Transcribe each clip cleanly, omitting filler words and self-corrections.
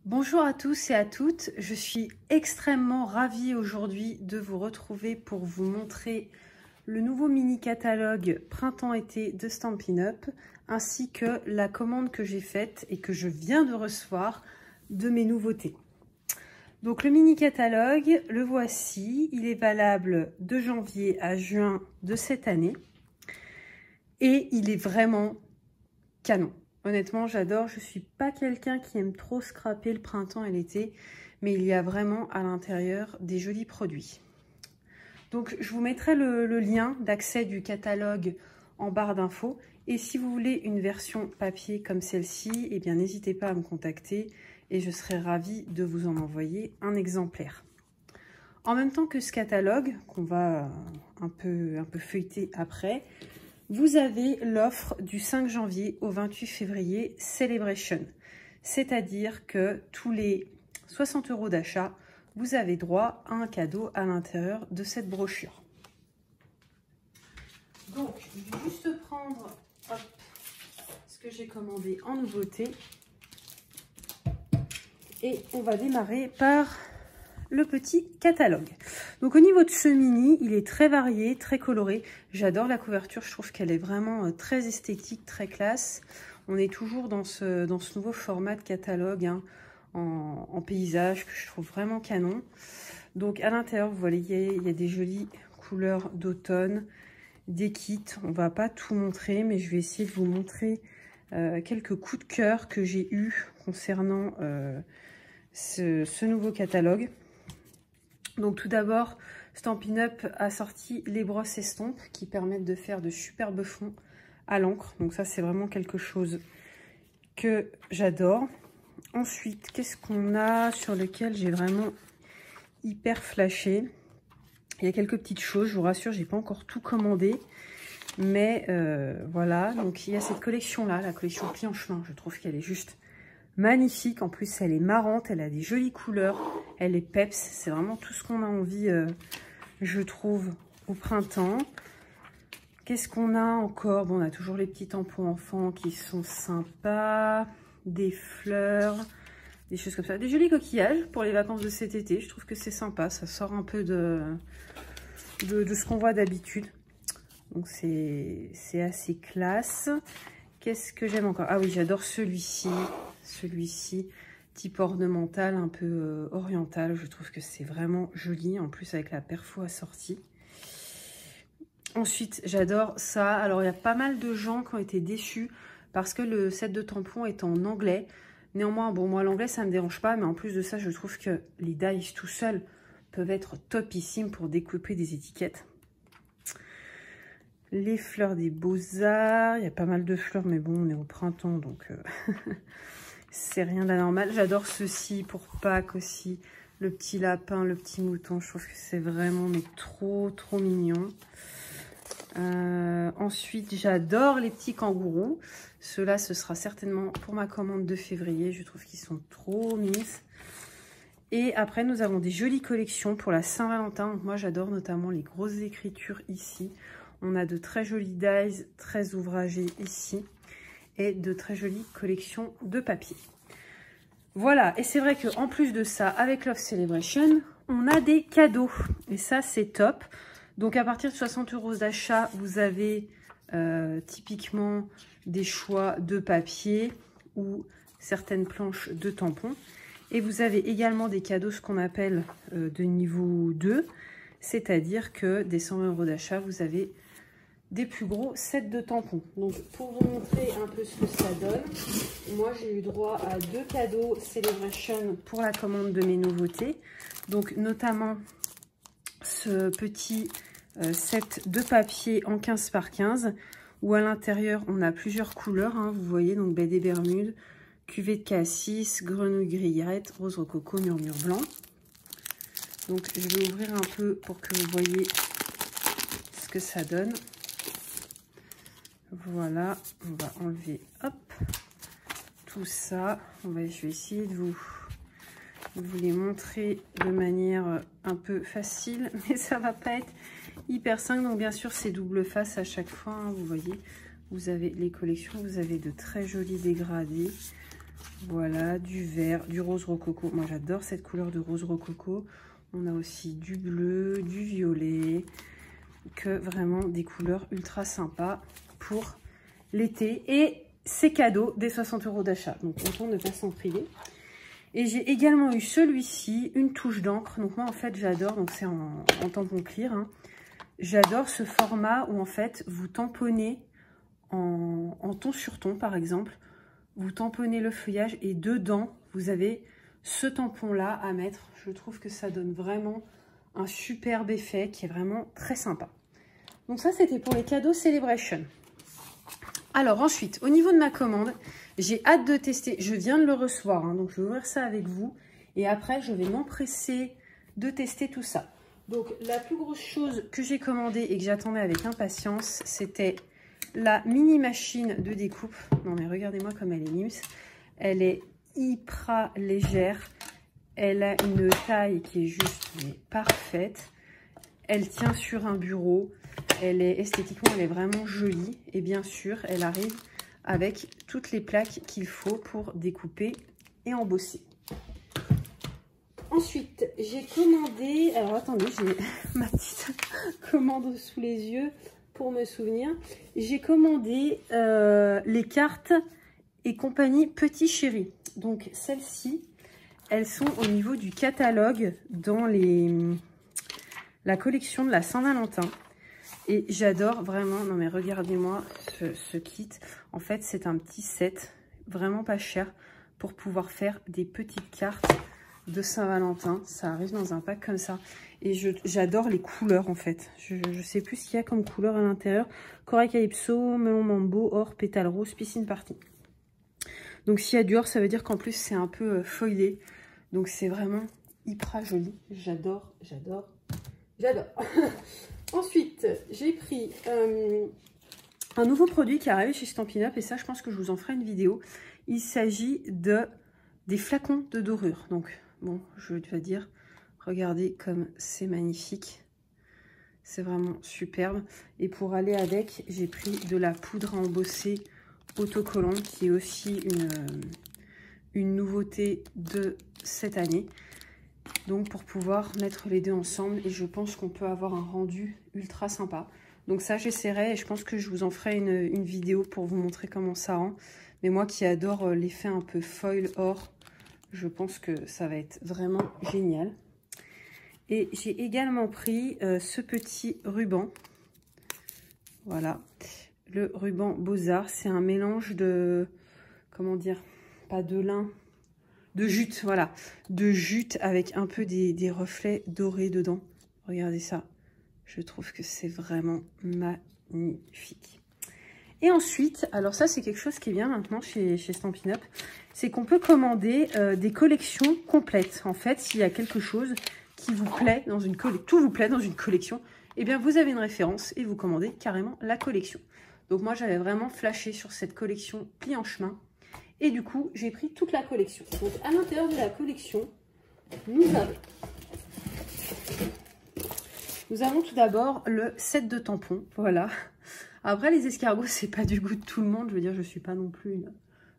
Bonjour à tous et à toutes, je suis extrêmement ravie aujourd'hui de vous retrouver pour vous montrer le nouveau mini catalogue printemps-été de Stampin' Up ainsi que la commande que j'ai faite et que je viens de recevoir de mes nouveautés. Donc le mini catalogue, le voici, il est valable de janvier à juin de cette année et il est vraiment canon. Honnêtement, j'adore. Je suis pas quelqu'un qui aime trop scraper le printemps et l'été, mais il y a vraiment à l'intérieur des jolis produits. Donc, je vous mettrai le lien d'accès du catalogue en barre d'infos. Et si vous voulez une version papier comme celle-ci, eh bien, n'hésitez pas à me contacter et je serai ravie de vous en envoyer un exemplaire. En même temps que ce catalogue, qu'on va un peu feuilleter après, vous avez l'offre du 5 janvier au 28 février Celebration. C'est-à-dire que tous les 60 € d'achat, vous avez droit à un cadeau à l'intérieur de cette brochure. Donc, je vais juste prendre ce que j'ai commandé en nouveauté. Et on va démarrer par le petit catalogue. Donc au niveau de ce mini, il est très varié, très coloré. J'adore la couverture, je trouve qu'elle est vraiment très esthétique, très classe. On est toujours dans ce nouveau format de catalogue hein, en paysage que je trouve vraiment canon. Donc à l'intérieur, vous voyez, il y a des jolies couleurs d'automne, des kits. On va pas tout montrer, mais je vais essayer de vous montrer quelques coups de cœur que j'ai eu concernant ce nouveau catalogue. Donc tout d'abord, Stampin' Up a sorti les brosses estampes qui permettent de faire de superbes fonds à l'encre. Donc ça, c'est vraiment quelque chose que j'adore. Ensuite, qu'est-ce qu'on a sur lequel j'ai vraiment hyper flashé? Il y a quelques petites choses, je vous rassure, j'ai pas encore tout commandé. Mais voilà, donc il y a cette collection-là, la collection Pli en chemin. Je trouve qu'elle est juste magnifique. En plus, elle est marrante, elle a des jolies couleurs, elle est peps. C'est vraiment tout ce qu'on a envie, je trouve, au printemps. Qu'est-ce qu'on a encore? Bon, on a toujours les petits tampons enfants qui sont sympas, des fleurs, des choses comme ça. Des jolis coquillages pour les vacances de cet été. Je trouve que c'est sympa, ça sort un peu de ce qu'on voit d'habitude. Donc, c'est assez classe. Qu'est-ce que j'aime encore? Ah oui, j'adore celui-ci. Celui-ci, type ornemental, un peu oriental. Je trouve que c'est vraiment joli. En plus, avec la perfo assortie. Ensuite, j'adore ça. Alors, il y a pas mal de gens qui ont été déçus parce que le set de tampons est en anglais. Néanmoins, bon, moi, l'anglais, ça ne me dérange pas. Mais en plus de ça, je trouve que les dies tout seuls peuvent être topissimes pour découper des étiquettes. Les fleurs des beaux-arts. Il y a pas mal de fleurs, mais bon, on est au printemps, donc c'est rien d'anormal. J'adore ceci pour Pâques aussi. Le petit lapin, le petit mouton. Je trouve que c'est vraiment mais trop mignon. Ensuite, j'adore les petits kangourous. Ceux-là, ce sera certainement pour ma commande de février. Je trouve qu'ils sont trop mimes. Et après, nous avons des jolies collections pour la Saint-Valentin. Moi, j'adore notamment les grosses écritures ici. On a de très jolis dies, très ouvragés ici. Et de très jolies collections de papier. Voilà, et c'est vrai qu'en plus de ça, avec Love Celebration, on a des cadeaux. Et ça, c'est top. Donc, à partir de 60 € d'achat, vous avez typiquement des choix de papier ou certaines planches de tampons. Et vous avez également des cadeaux, ce qu'on appelle de niveau 2. C'est-à-dire que des 120 € d'achat, vous avez des plus gros sets de tampons. Donc pour vous montrer un peu ce que ça donne, moi j'ai eu droit à 2 cadeaux Celebration pour la commande de mes nouveautés. Donc notamment ce petit set de papier en 15 par 15 où à l'intérieur on a plusieurs couleurs, hein, vous voyez, donc baie des Bermudes, cuvée de cassis, grenouille grillette, rose rococo, murmure blanc. Donc je vais ouvrir un peu pour que vous voyez ce que ça donne. Voilà, on va enlever hop tout ça. Je vais essayer de vous les montrer de manière un peu facile, mais ça va pas être hyper simple. Donc bien sûr, c'est double face à chaque fois, hein, vous voyez. Vous avez les collections, vous avez de très jolis dégradés. Voilà, du vert, du rose rococo. Moi, j'adore cette couleur de rose rococo. On a aussi du bleu, du violet, que vraiment des couleurs ultra sympas pour l'été. Et c'est cadeau des 60 € d'achat. Donc, autant ne pas s'en priver. Et j'ai également eu celui-ci, une touche d'encre. Donc, moi, en fait, j'adore. Donc, c'est en tampon clear. Hein. J'adore ce format où, en fait, vous tamponnez en ton sur ton, par exemple. Vous tamponnez le feuillage et dedans, vous avez ce tampon-là à mettre. Je trouve que ça donne vraiment un superbe effet qui est vraiment très sympa. Donc ça, c'était pour les cadeaux Celebration. Alors ensuite, au niveau de ma commande, j'ai hâte de tester. Je viens de le recevoir, hein, donc je vais ouvrir ça avec vous. Et après, je vais m'empresser de tester tout ça. Donc la plus grosse chose que j'ai commandée et que j'attendais avec impatience, c'était la mini machine de découpe. Non mais regardez-moi comme elle est mimes. Elle est hyper légère. Elle a une taille qui est juste parfaite. Elle tient sur un bureau. Elle est esthétiquement, elle est vraiment jolie. Et bien sûr, elle arrive avec toutes les plaques qu'il faut pour découper et embosser. Ensuite, j'ai commandé... Alors attendez, j'ai ma petite commande sous les yeux. Pour me souvenir, j'ai commandé les cartes et compagnie Petit Chéri. Donc celles-ci, elles sont au niveau du catalogue dans la collection de la Saint-Valentin. Et j'adore vraiment, non mais regardez-moi ce kit. En fait, c'est un petit set vraiment pas cher pour pouvoir faire des petites cartes de Saint-Valentin. Ça arrive dans un pack comme ça. Et j'adore les couleurs en fait. Je sais plus ce qu'il y a comme couleur à l'intérieur. Corail Calypso, melon mambo, or, pétale rose, piscine party. Donc s'il y a du or, ça veut dire qu'en plus c'est un peu foilé. Donc c'est vraiment hyper joli. J'adore, j'adore, j'adore. Ensuite, j'ai pris un nouveau produit qui est arrivé chez Stampin' Up. Et ça, je pense que je vous en ferai une vidéo. Il s'agit des flacons de dorure. Donc bon, je vais dire... Regardez comme c'est magnifique. C'est vraiment superbe. Et pour aller avec, j'ai pris de la poudre à embosser autocollante qui est aussi une nouveauté de cette année. Donc pour pouvoir mettre les deux ensemble. Et je pense qu'on peut avoir un rendu ultra sympa. Donc ça, j'essaierai et je pense que je vous en ferai une vidéo pour vous montrer comment ça rend. Mais moi qui adore l'effet un peu foil or, je pense que ça va être vraiment génial. Et j'ai également pris ce petit ruban. Voilà. Le ruban Beaux-Arts. C'est un mélange de... Comment dire? Pas de lin. De jute, voilà. De jute avec un peu des reflets dorés dedans. Regardez ça. Je trouve que c'est vraiment magnifique. Et ensuite, alors ça c'est quelque chose qui est bien maintenant chez Stampin' Up. C'est qu'on peut commander des collections complètes. En fait, s'il y a quelque chose... qui vous plaît dans une collection, tout vous plaît dans une collection, eh bien vous avez une référence et vous commandez carrément la collection. Donc moi j'avais vraiment flashé sur cette collection pli en chemin et du coup j'ai pris toute la collection. Donc à l'intérieur de la collection, nous avons tout d'abord le set de tampons, voilà. Après les escargots c'est pas du goût de tout le monde, je veux dire je suis pas non plus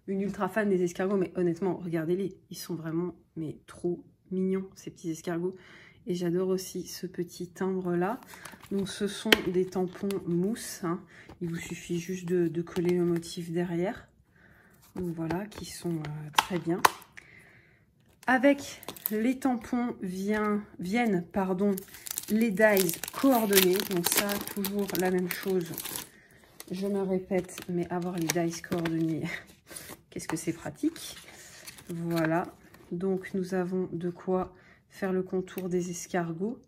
une ultra fan des escargots, mais honnêtement regardez-les, ils sont vraiment mais trop mignons ces petits escargots. Et j'adore aussi ce petit timbre là. Donc ce sont des tampons mousse, hein. Il vous suffit juste de coller le motif derrière. Donc voilà, qui sont très bien. Avec les tampons viennent les dies coordonnés. Donc ça, toujours la même chose. Je me répète, mais avoir les dies coordonnés, qu'est-ce que c'est pratique. Voilà. Donc nous avons de quoi faire le contour des escargots.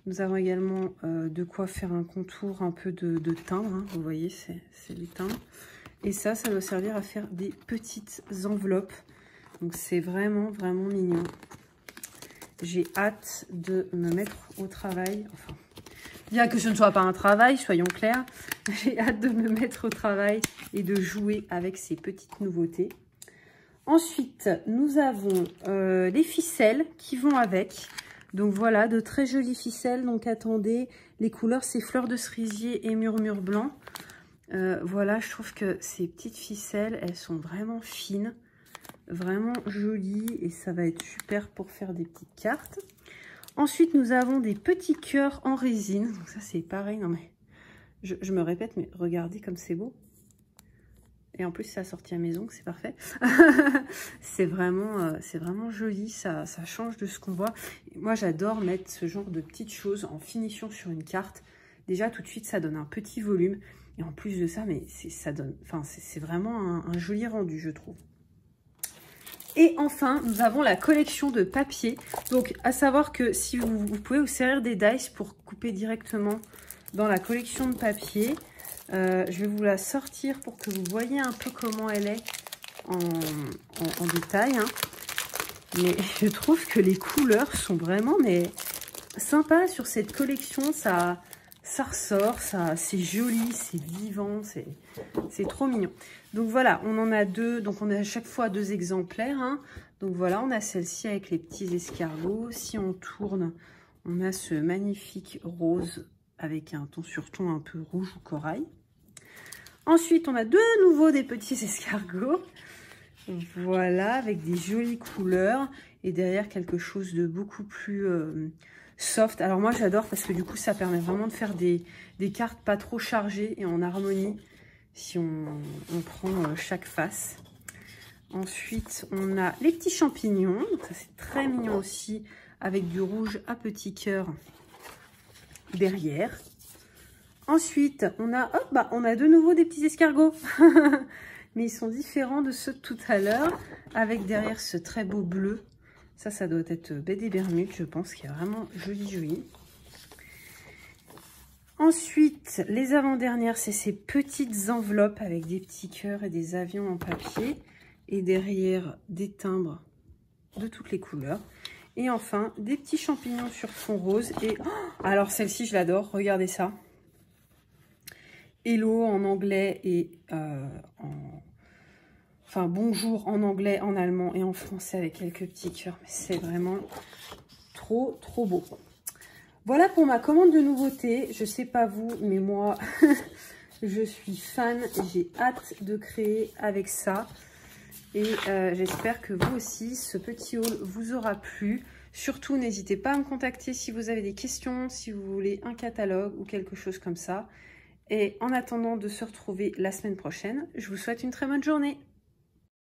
Nous avons également de quoi faire un contour un peu de timbre. Hein. Vous voyez, c'est les timbres. Et ça doit servir à faire des petites enveloppes. Donc c'est vraiment, vraiment mignon. J'ai hâte de me mettre au travail. Enfin, bien que ce ne soit pas un travail, soyons clairs. J'ai hâte de me mettre au travail et de jouer avec ces petites nouveautés. Ensuite, nous avons les ficelles qui vont avec. Donc voilà, de très jolies ficelles. Donc attendez, les couleurs, c'est fleur de cerisier et murmure blanc. Voilà, je trouve que ces petites ficelles, elles sont vraiment fines. vraiment joli et ça va être super pour faire des petites cartes. Ensuite, nous avons des petits cœurs en résine. Donc ça, c'est pareil. Non mais, je me répète, mais regardez comme c'est beau. Et en plus, c'est assorti à mes ongles, c'est parfait. C'est vraiment joli, ça change de ce qu'on voit. Et moi, j'adore mettre ce genre de petites choses en finition sur une carte. Déjà, tout de suite, ça donne un petit volume. Et en plus de ça, mais c'est vraiment un joli rendu, je trouve. Et enfin, nous avons la collection de papier. Donc, à savoir que si vous pouvez vous servir des dice pour couper directement dans la collection de papier. Je vais vous la sortir pour que vous voyez un peu comment elle est en détail. Hein. Mais je trouve que les couleurs sont vraiment sympas sur cette collection. Ça ressort, c'est joli, c'est vivant, c'est trop mignon. Donc voilà, on en a deux. Donc on a à chaque fois 2 exemplaires. Hein. Donc voilà, on a celle-ci avec les petits escargots. Si on tourne, on a ce magnifique rose avec un ton sur ton un peu rouge ou corail. Ensuite, on a de nouveau des petits escargots. Voilà, avec des jolies couleurs. Et derrière, quelque chose de beaucoup plus soft. Alors moi, j'adore parce que du coup, ça permet vraiment de faire des cartes pas trop chargées et en harmonie si on prend chaque face. Ensuite, on a les petits champignons. Donc ça, c'est très mignon aussi, avec du rouge à petits cœurs derrière. Ensuite, on a de nouveau des petits escargots. Mais ils sont différents de ceux de tout à l'heure. Avec derrière ce très beau bleu. Ça doit être baie des Bermudes, je pense, qui est vraiment joli. Ensuite, les avant-dernières, c'est ces petites enveloppes avec des petits cœurs et des avions en papier. Et derrière, des timbres de toutes les couleurs. Et enfin, des petits champignons sur fond rose. Et alors, celle-ci, je l'adore. Regardez ça. Hello en anglais et bonjour en anglais, en allemand et en français avec quelques petits cœurs. Mais c'est vraiment trop beau. Voilà pour ma commande de nouveautés. Je sais pas vous, mais moi, je suis fan. J'ai hâte de créer avec ça. Et j'espère que vous aussi, ce petit haul vous aura plu. Surtout, n'hésitez pas à me contacter si vous avez des questions, si vous voulez un catalogue ou quelque chose comme ça. Et en attendant de se retrouver la semaine prochaine, je vous souhaite une très bonne journée.